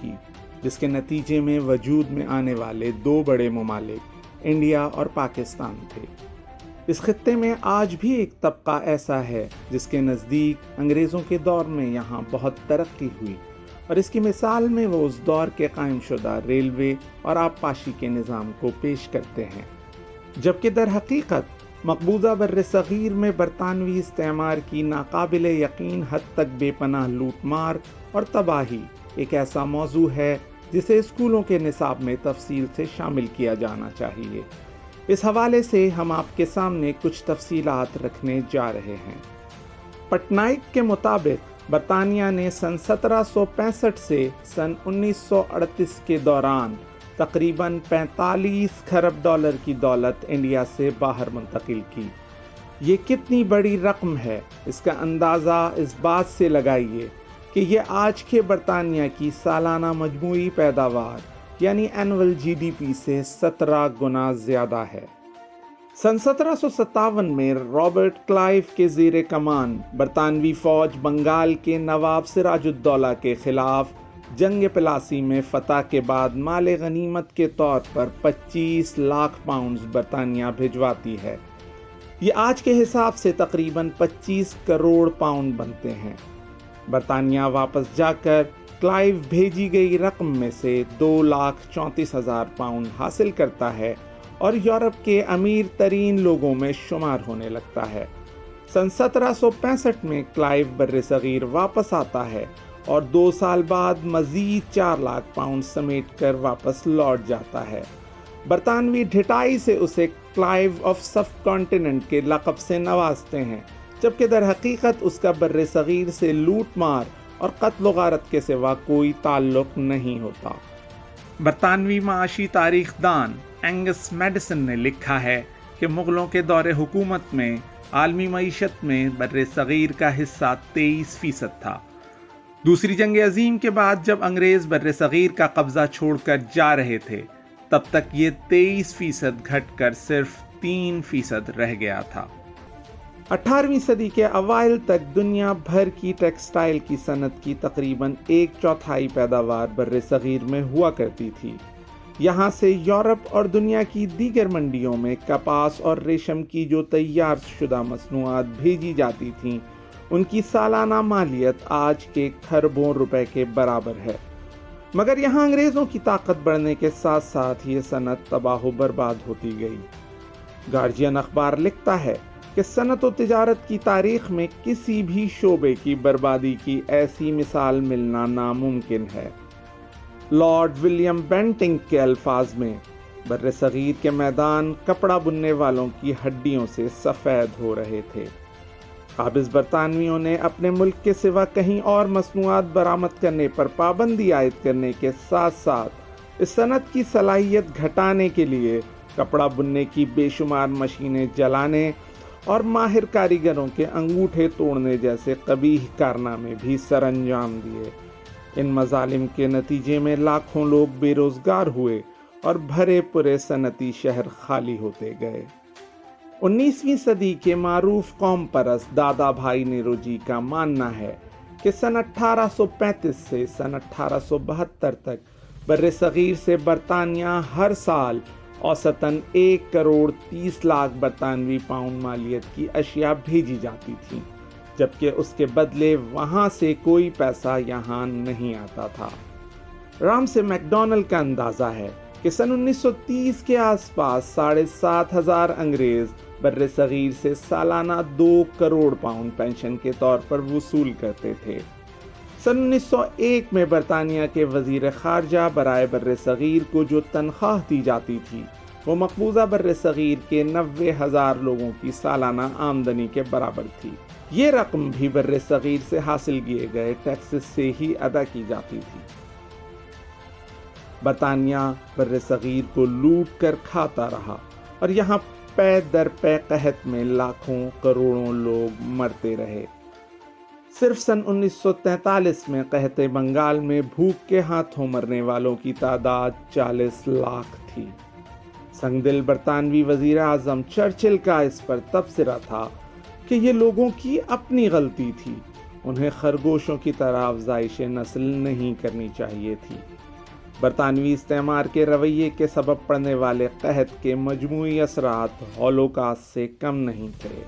کی، جس کے نتیجے میں وجود میں آنے والے دو بڑے ممالک انڈیا اور پاکستان تھے۔ اس خطے میں آج بھی ایک طبقہ ایسا ہے جس کے نزدیک انگریزوں کے دور میں یہاں بہت ترقی ہوئی، اور اس کی مثال میں وہ اس دور کے قائم شدہ ریلوے اور آبپاشی کے نظام کو پیش کرتے ہیں، جبکہ در حقیقت مقبوضہ بر صغیر میں برطانوی استعمار کی ناقابل یقین حد تک بے پناہ لوٹ مار اور تباہی ایک ایسا موضوع ہے جسے اسکولوں کے نصاب میں تفصیل سے شامل کیا جانا چاہیے۔ اس حوالے سے ہم آپ کے سامنے کچھ تفصیلات رکھنے جا رہے ہیں۔ پٹنائک کے مطابق برطانیہ نے سن 1765 سے سن 1938 کے دوران تقریباً 45 کھرب ڈالر کی دولت انڈیا سے باہر منتقل کی۔ یہ کتنی بڑی رقم ہے، اس کا اندازہ اس بات سے لگائیے کہ یہ آج کے برطانیہ کی سالانہ مجموعی پیداوار یعنی اینول جی ڈی پی سے 17 گنا زیادہ ہے۔ سن 1757 میں رابرٹ کلائیو کے زیر کمان برطانوی فوج بنگال کے نواب سراج الدولہ کے خلاف جنگ پلاسی میں فتح کے بعد مال غنیمت کے طور پر 25 لاکھ پاؤنڈز برطانیہ بھجواتی ہے۔ یہ آج کے حساب سے تقریباً 25 کروڑ پاؤنڈ بنتے ہیں۔ برطانیہ واپس جا کر کلائیو بھیجی گئی رقم میں سے 2,34,000 پاؤنڈ حاصل کرتا ہے اور یورپ کے امیر ترین لوگوں میں شمار ہونے لگتا ہے۔ سن 1765 میں کلائیو بر صغیر واپس آتا ہے اور 2 سال بعد مزید 4 لاکھ پاؤنڈ سمیٹ کر واپس لوٹ جاتا ہے۔ برطانوی ڈھٹائی سے اسے کلائیو آف سب کانٹیننٹ کے لقب سے نوازتے ہیں، جبکہ در حقیقت اس کا بر صغیر سے لوٹ مار اور قتل و غارت کے سوا کوئی تعلق نہیں ہوتا۔ برطانوی معاشی تاریخ دان اینگس میڈیسن نے لکھا ہے کہ مغلوں کے دور حکومت میں عالمی معیشت میں بر صغیر کا حصہ 23% تھا۔ دوسری جنگ عظیم کے بعد جب انگریز بر صغیر کا قبضہ چھوڑ کر جا رہے تھے، تب تک یہ 23% گھٹ کر صرف 3% رہ گیا تھا۔ 18ویں صدی کے اوائل تک دنیا بھر کی ٹیکسٹائل کی صنعت کی تقریباً 1/4 پیداوار بر صغیر میں ہوا کرتی تھی۔ یہاں سے یورپ اور دنیا کی دیگر منڈیوں میں کپاس اور ریشم کی جو تیار شدہ مصنوعات بھیجی جاتی تھیں، ان کی سالانہ مالیت آج کے کھربوں روپے کے برابر ہے۔ مگر یہاں انگریزوں کی طاقت بڑھنے کے ساتھ ساتھ یہ صنعت تباہ و برباد ہوتی گئی۔ گارجین اخبار لکھتا ہے کہ صنعت و تجارت کی تاریخ میں کسی بھی شعبے کی بربادی کی ایسی مثال ملنا ناممکن ہے۔ لارڈ ولیم بینٹنگ کے الفاظ میں، بر صغیر کے میدان کپڑا بننے والوں کی ہڈیوں سے سفید ہو رہے تھے۔ قابض برطانویوں نے اپنے ملک کے سوا کہیں اور مصنوعات برآمد کرنے پر پابندی عائد کرنے کے ساتھ ساتھ اس صنعت کی صلاحیت گھٹانے کے لیے کپڑا بننے کی بے شمار مشینیں جلانے اور ماہر کاریگروں کے انگوٹھے توڑنے جیسے قبیح کارنامے بھی سر انجام دیے۔ ان مظالم کے نتیجے میں لاکھوں لوگ بے روزگار ہوئے اور بھرے پورے صنعتی شہر خالی ہوتے گئے۔ 19ویں صدی کے معروف قوم پرست دادا بھائی نیروجی کا ماننا ہے کہ سن 1835 سے سن 1872 تک بر صغیر سے برطانیہ ہر سال اوسطاً 1,30,00,000 برطانوی پاؤنڈ مالیت کی اشیاء بھیجی جاتی تھیں، جبکہ اس کے بدلے وہاں سے کوئی پیسہ یہاں نہیں آتا تھا۔ رام سے میکڈونل کا اندازہ ہے کہ سن 1930 کے آس پاس 7,500 انگریز بر صغیر سے سالانہ 2 کروڑ پاؤنڈ پینشن کے طور پر وصول کرتے تھے۔ سن 1901 میں برطانیہ کے وزیر خارجہ برائے بر صغیر کو جو تنخواہ دی جاتی تھی وہ مقبوضہ بر صغیر کے 90,000 لوگوں کی سالانہ آمدنی کے برابر تھی۔ یہ رقم بھی بر صغیر سے حاصل کیے گئے ٹیکسز سے ہی ادا کی جاتی تھی۔ برطانیہ بر صغیر کو لوٹ کر کھاتا رہا اور یہاں پے در پے قحط میں لاکھوں کروڑوں لوگ مرتے رہے۔ صرف سن 1943 میں قحط بنگال میں بھوک کے ہاتھوں مرنے والوں کی تعداد 40 لاکھ تھی۔ سنگ دل برطانوی وزیر اعظم چرچل کا اس پر تبصرہ تھا کہ یہ لوگوں کی اپنی غلطی تھی، انہیں خرگوشوں کی طرح افزائش نسل نہیں کرنی چاہیے تھی۔ برطانوی استعمار کے رویے کے سبب پڑنے والے قحط کے مجموعی اثرات ہولوکاسٹ سے کم نہیں تھے۔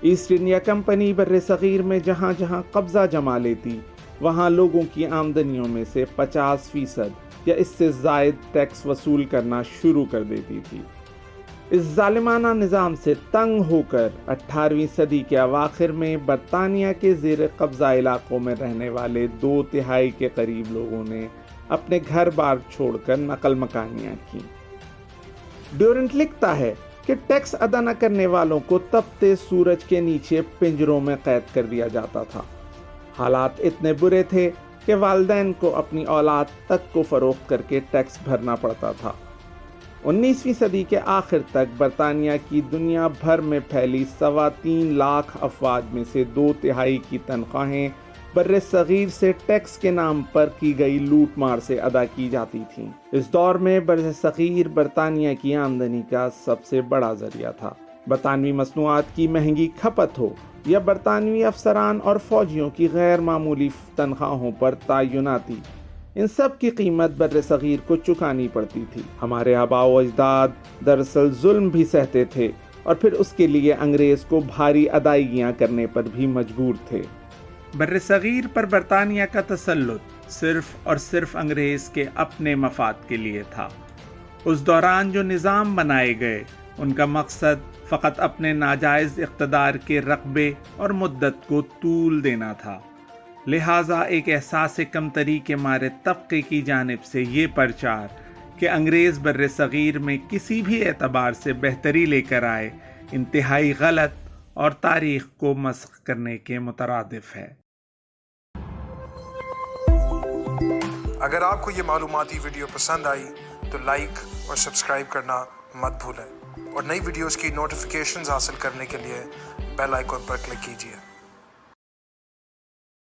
ایسٹ انڈیا کمپنی بر صغیر میں جہاں جہاں قبضہ جما لیتی، وہاں لوگوں کی آمدنیوں میں سے 50% یا اس سے زائد ٹیکس وصول کرنا شروع کر دیتی تھی۔ اس ظالمانہ نظام سے تنگ ہو کر 18ویں صدی کے اواخر میں برطانیہ کے زیر قبضہ علاقوں میں رہنے والے 2/3 کے قریب لوگوں نے اپنے گھر بار چھوڑ کر نقل مکانیاں کی۔ ڈیورنٹ لکھتا ہے کہ ٹیکس ادا نہ کرنے والوں کو تپتے سورج کے نیچے پنجروں میں قید کر دیا جاتا تھا۔ حالات اتنے برے تھے کہ والدین کو اپنی اولاد تک کو فروخت کر کے ٹیکس بھرنا پڑتا تھا۔ 19ویں صدی کے آخر تک برطانیہ کی دنیا بھر میں پھیلی 3.25 لاکھ افواج میں سے 2/3 کی تنخواہیں بر صغیر سے ٹیکس کے نام پر کی گئی لوٹ مار سے ادا کی جاتی تھیں۔ اس دور میں بر صغیر برطانیہ کی آمدنی کا سب سے بڑا ذریعہ تھا۔ برطانوی مصنوعات کی مہنگی کھپت ہو یا برطانوی افسران اور فوجیوں کی غیر معمولی تنخواہوں پر تعیناتی، ان سب کی قیمت بر صغیر کو چکانی پڑتی تھی۔ ہمارے آباء و اجداد دراصل ظلم بھی سہتے تھے اور پھر اس کے لیے انگریز کو بھاری ادائیگیاں کرنے پر بھی مجبور تھے۔ بر صغیر پر برطانیہ کا تسلط صرف اور صرف انگریز کے اپنے مفاد کے لیے تھا۔ اس دوران جو نظام بنائے گئے ان کا مقصد فقط اپنے ناجائز اقتدار کے رقبے اور مدت کو طول دینا تھا۔ لہٰذا ایک احساس کمتری کے مارے طبقے کی جانب سے یہ پرچار کہ انگریز بر صغیر میں کسی بھی اعتبار سے بہتری لے کر آئے، انتہائی غلط اور تاریخ کو مسخ کرنے کے مترادف ہے۔ اگر آپ کو یہ معلوماتی ویڈیو پسند آئی تو لائک اور سبسکرائب کرنا مت بھولیں، اور نئی ویڈیوز کی نوٹیفیکیشنز حاصل کرنے کے لیے بیل آئیکن پر کلک کیجیے۔